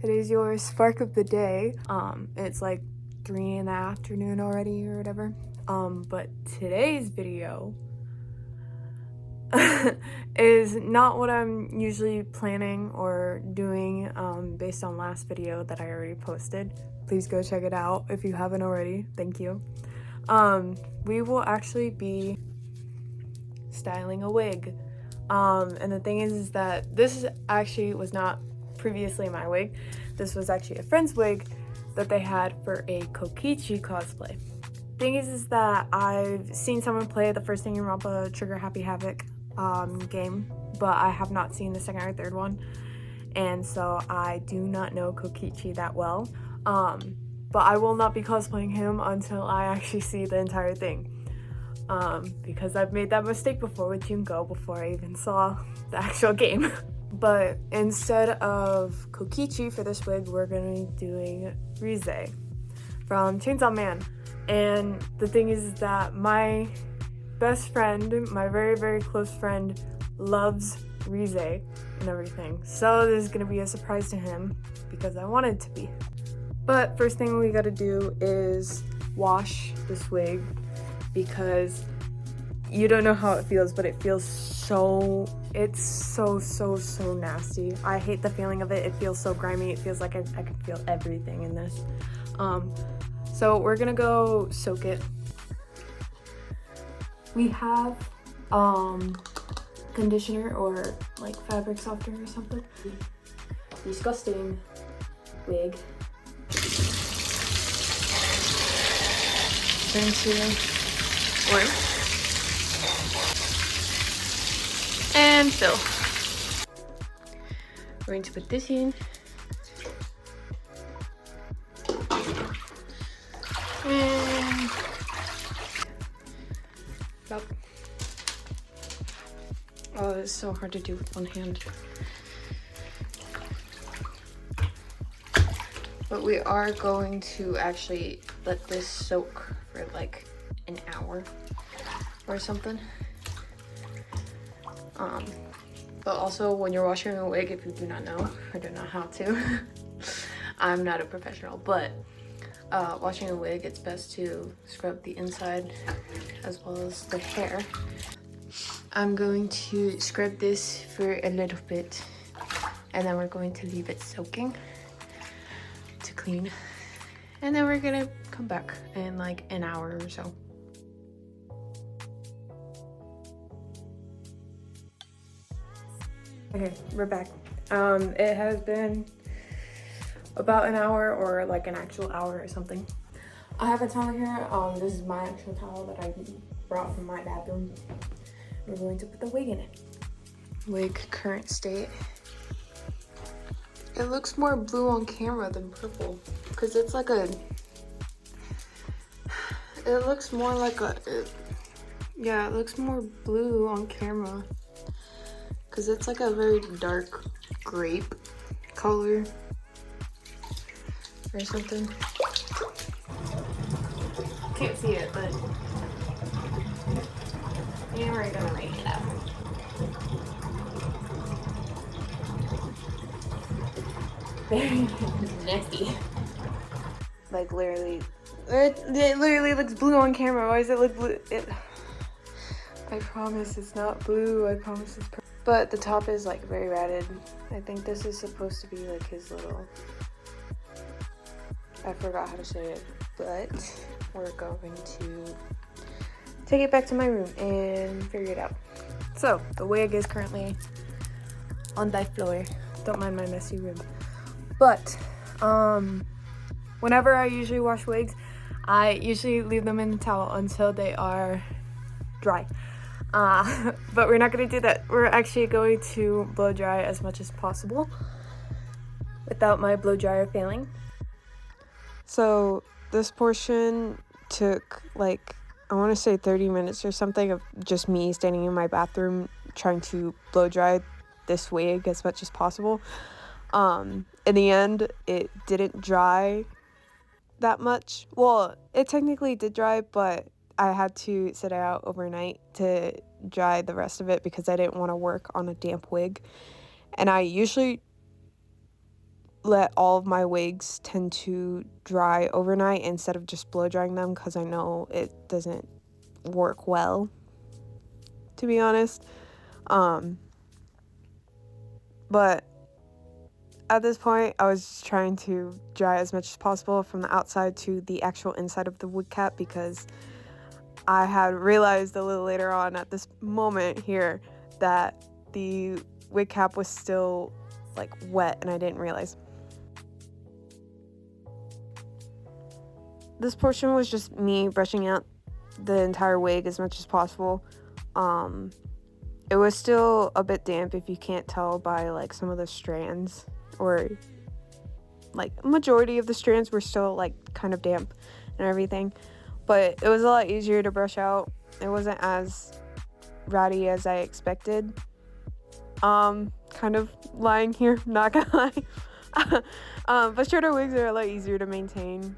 It is your spark of the day. It's like 3 in the afternoon already or whatever. But today's video is not what I'm usually planning or doing based on last video that I already posted. Please go check it out if you haven't already. Thank you. We will actually be styling a wig. And the thing is that this actually was not previously my wig. This was actually a friend's wig that they had for a Kokichi cosplay. Thing is that I've seen someone play the first Danganronpa Trigger Happy Havoc game, but I have not seen the second or third one, and so I do not know Kokichi that well. But I will not be cosplaying him until I actually see the entire thing. Because I've made that mistake before with Junko before I even saw the actual game. But instead of Kokichi for this wig, we're gonna be doing Reze from Chainsaw Man. And the thing is that my best friend, my very, very close friend, loves Reze and everything. So this is gonna be a surprise to him because I want it to be. But first thing we gotta do is wash this wig, because you don't know how it feels, but it feels so nasty. I hate the feeling of it. It feels so grimy. It feels like I can feel everything in this. So we're gonna go soak it. We have conditioner or like fabric softener or something. Disgusting wig. Orange and fill. We're going to put this in, and about. Oh, it's so hard to do with one hand. But we are going to actually let this soak for like an hour or something. But also when you're washing a wig, if you do not know or don't know how to, I'm not a professional, but washing a wig, it's best to scrub the inside as well as the hair. I'm going to scrub this for a little bit, and then we're going to leave it soaking to clean, and then we're gonna come back in like an hour or so. Okay, we're back. It has been about an hour or like an actual hour or something. I have a towel here. This is my actual towel that I brought from my bathroom. We're going to put the wig in it. Wig current state. It looks more blue on camera than purple, because it's like a, it looks more like a, yeah, it looks more blue on camera, because it's like a very dark grape color or something. Can't see it, but yeah, we're gonna make it out. Very nasty. Like literally, it literally looks blue on camera. Why does it look blue? I promise it's not blue. I promise it's purple. But the top is like very ratted. I think this is supposed to be like his little, I forgot how to say it, but we're going to take it back to my room and figure it out. So the wig is currently on the floor. Don't mind my messy room. But whenever I usually wash wigs, I usually leave them in the towel until they are dry. But we're not going to do that. We're actually going to blow dry as much as possible without my blow dryer failing. So this portion took like, I want to say 30 minutes or something of just me standing in my bathroom trying to blow dry this wig as much as possible. In the end, it didn't dry that much. Well, it technically did dry, but I had to sit it out overnight to dry the rest of it because I didn't want to work on a damp wig. And I usually let all of my wigs tend to dry overnight instead of just blow drying them, because I know it doesn't work well, to be honest. But at this point, I was just trying to dry as much as possible from the outside to the actual inside of the wig cap, because I had realized a little later on at this moment here that the wig cap was still like wet, and I didn't realize. This portion was just me brushing out the entire wig as much as possible. It was still a bit damp, if you can't tell by like some of the strands, or like majority of the strands were still like kind of damp and everything, but it was a lot easier to brush out. It wasn't as ratty as I expected. Kind of lying here, not gonna lie. But shorter wigs are a lot easier to maintain,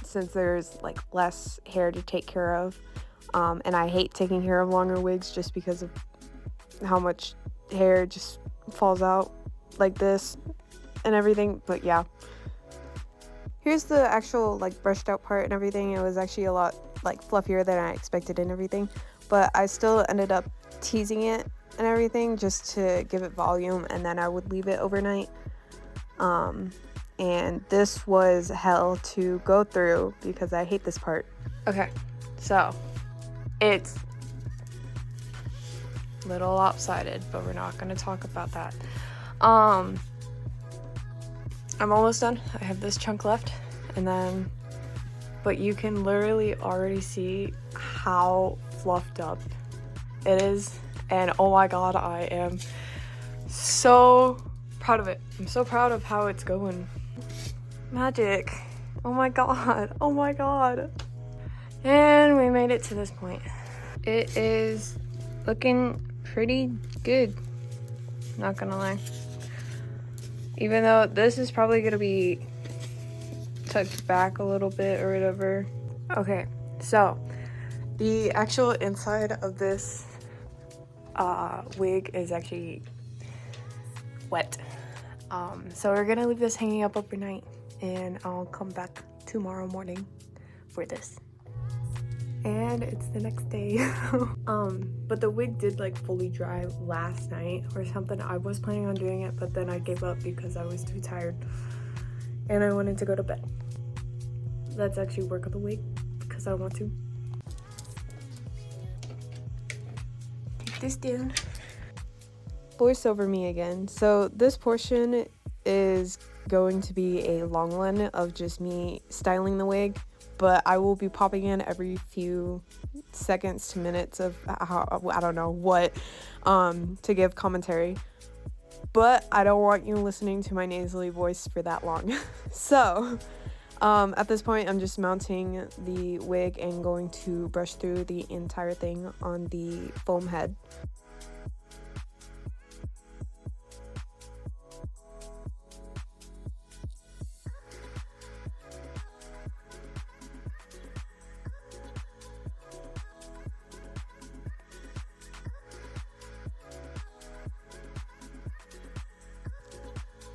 since there's like less hair to take care of. And I hate taking care of longer wigs just because of how much hair just falls out like this and everything. But yeah, here's the actual like brushed out part and everything. It was actually a lot like fluffier than I expected and everything, but I still ended up teasing it and everything just to give it volume, and then I would leave it overnight. And this was hell to go through because I hate this part. Okay, so it's a little lopsided, but we're not going to talk about that. I'm almost done. I have this chunk left, and then, but you can literally already see how fluffed up it is, and oh my god, I am so proud of it. I'm so proud of how it's going. Magic. Oh my god. Oh my god. And we made it to this point. It is looking pretty good, not gonna lie. Even though this is probably gonna be tucked back a little bit or whatever. Okay, so the actual inside of this wig is actually wet. So we're gonna leave this hanging up overnight, and I'll come back tomorrow morning for this. And it's the next day. But the wig did like fully dry last night or something. I was planning on doing it, but then I gave up because I was too tired and I wanted to go to bed. Let's actually work on the wig because I want to. Take this down. Voice over me again. So this portion is going to be a long one of just me styling the wig, but I will be popping in every few seconds to minutes of how, I don't know what, to give commentary. But I don't want you listening to my nasally voice for that long. So at this point, I'm just mounting the wig and going to brush through the entire thing on the foam head.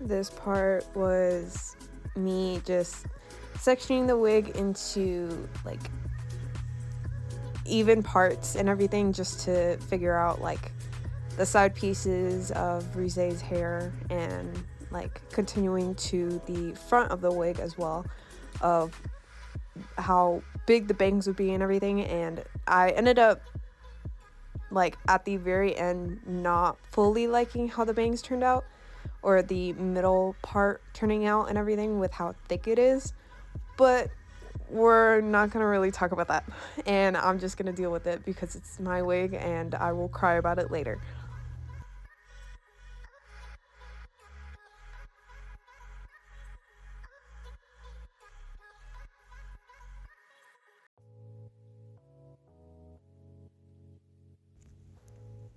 This part was me just sectioning the wig into like even parts and everything, just to figure out like the side pieces of Reze's hair, and like continuing to the front of the wig as well, of how big the bangs would be and everything. And I ended up like at the very end not fully liking how the bangs turned out, or the middle part turning out and everything with how thick it is, but we're not gonna really talk about that, and I'm just gonna deal with it because it's my wig and I will cry about it later.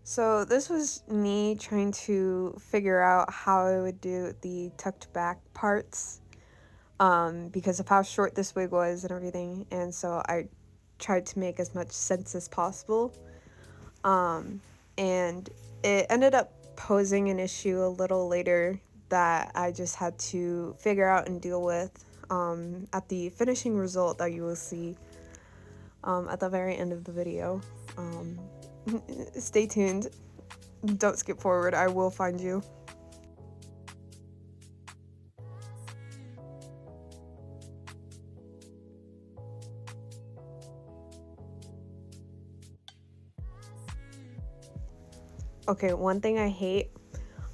So this was me trying to figure out how I would do the tucked back parts, because of how short this wig was and everything, and so I tried to make as much sense as possible, and it ended up posing an issue a little later that I just had to figure out and deal with at the finishing result that you will see at the very end of the video. Stay tuned. Don't skip forward. I will find you. Okay, one thing I hate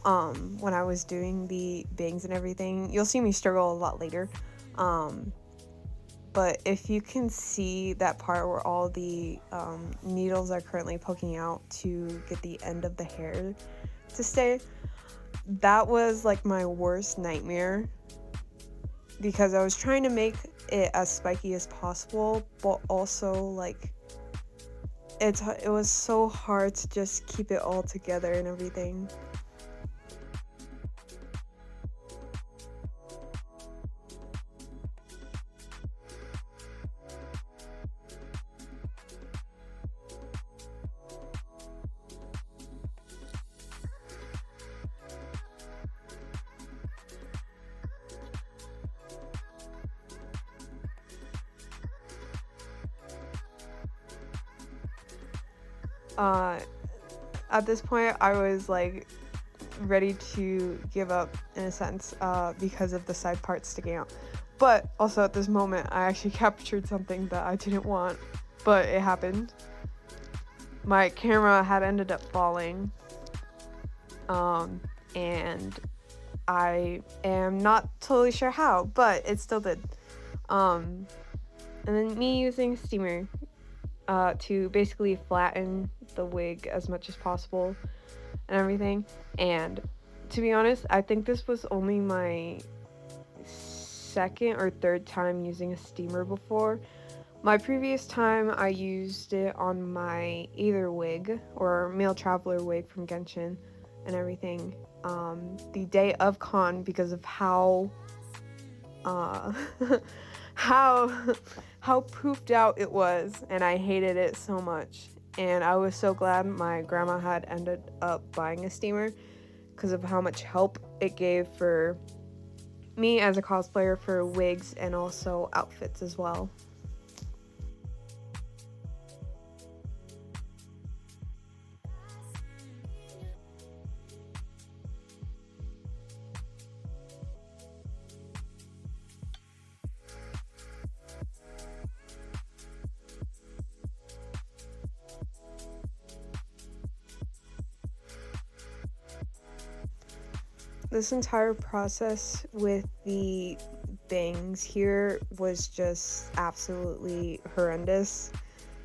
when I was doing the bangs and everything, you'll see me struggle a lot later, but if you can see that part where all the needles are currently poking out to get the end of the hair to stay, that was like my worst nightmare, because I was trying to make it as spiky as possible, but also like it was so hard to just keep it all together and everything. At this point, I was like ready to give up in a sense because of the side parts sticking out. But also at this moment, I actually captured something that I didn't want, but it happened. My camera had ended up falling, and I am not totally sure how, but it still did. And then me using steamer to basically flatten the wig as much as possible and everything. And to be honest, I think this was only my second or third time using a steamer before. My previous time I used it on my either wig or male traveler wig from Genshin and everything the day of con, because of how how poofed out it was, and I hated it so much. And I was so glad my grandma had ended up buying a steamer because of how much help it gave for me as a cosplayer for wigs and also outfits as well. This entire process with the bangs here was just absolutely horrendous,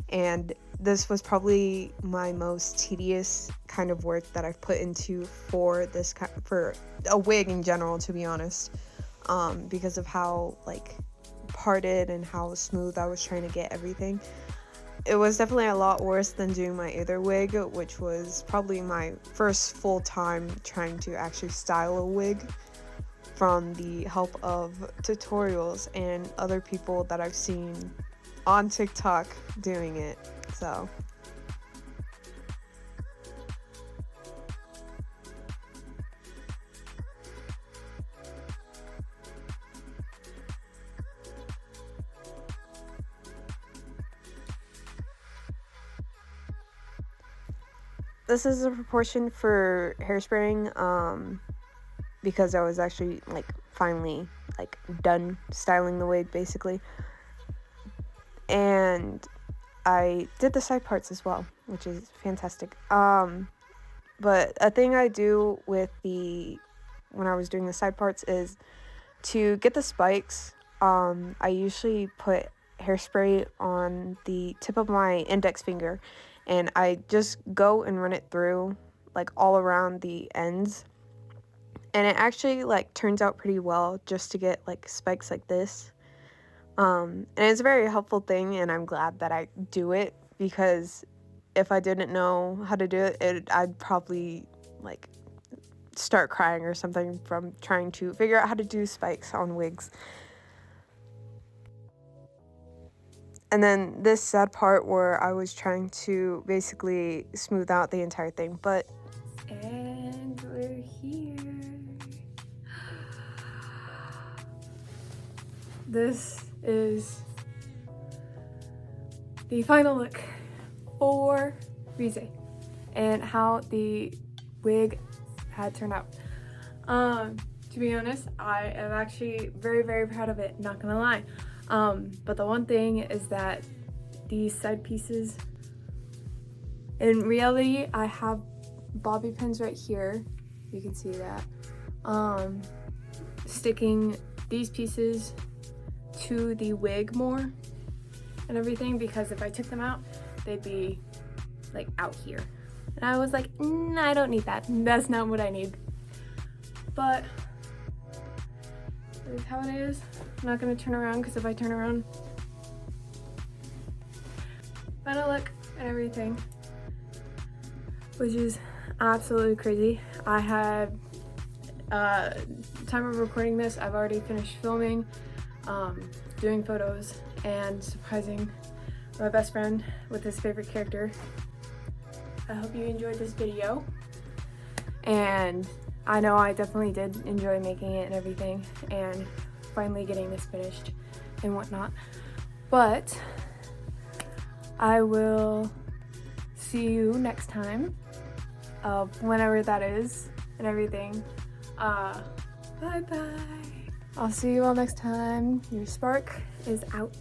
and this was probably my most tedious kind of work that I've put into for a wig in general, to be honest, because of how like parted and how smooth I was trying to get everything. It was definitely a lot worse than doing my other wig, which was probably my first full time trying to actually style a wig from the help of tutorials and other people that I've seen on TikTok doing it. So this is a proportion for hairspraying, because I was actually like finally like done styling the wig basically, and I did the side parts as well, which is fantastic. But a thing I do with when I was doing the side parts is to get the spikes. I usually put hairspray on the tip of my index finger, and I just go and run it through like all around the ends, and it actually like turns out pretty well just to get like spikes like this. And it's a very helpful thing, and I'm glad that I do it, because if I didn't know how to do it, I'd probably like start crying or something from trying to figure out how to do spikes on wigs. And then this sad part where I was trying to basically smooth out the entire thing, and we're here. this is the final look for Reze and how the wig had turned out. To be honest, I am actually very, very proud of it, not gonna lie. But the one thing is that these side pieces, in reality, I have bobby pins right here. You can see that. Sticking these pieces to the wig more and everything, because if I took them out, they'd be like out here. And I was like, I don't need that. That's not what I need. But this is how it is. I'm not gonna turn around because if I turn around, final look and everything, which is absolutely crazy. I had time of recording this, I've already finished filming, doing photos, and surprising my best friend with his favorite character. I hope you enjoyed this video, and I know I definitely did enjoy making it and everything, and finally getting this finished and whatnot. But I will see you next time, whenever that is and everything. Bye bye. I'll see you all next time. Your spark is out.